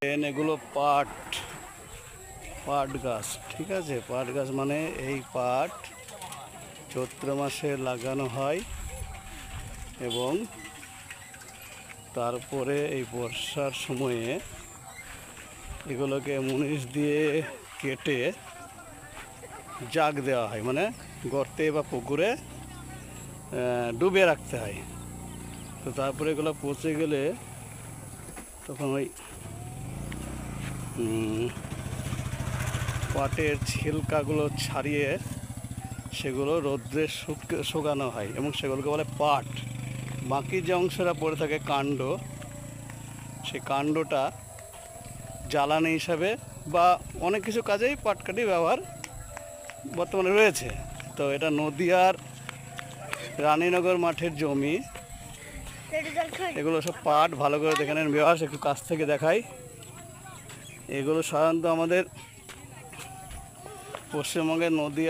এগুলো পাট পাট গাছ, ঠিক আছে। পাট গাছ মানে এই পাট চৈত্র মাসে লাগানো হয় এবং তারপরে এই বর্ষার সময়ে এগুলোকে মুনিশ দিয়ে কেটে জাগ দেওয়া হয়, মানে গর্তে বা পুকুরে ডুবিয়ে রাখতে হয়। তো তারপরে এগুলো পচে গেলে তখন ওই পাটের ছিলকাগুলো ছাড়িয়ে সেগুলো রৌদ্রে শুকানো হয় এবং সেগুলোকে বলে পাট। বাকি যে অংশটা পড়ে থাকে কাণ্ড, সেই কাণ্ডটা জ্বালানি হিসাবে বা অনেক কিছু কাজেই পাটকাঠি ব্যবহার বর্তমানে রয়েছে। তো এটা নদিয়ার রানীনগর মাঠের জমি। এগুলো সব পাট, ভালো করে দেখে নেন বিভাস, একটু কাছ থেকে দেখাই। এগুলো সাধারণত আমাদের পশ্চিমবঙ্গের নদিয়া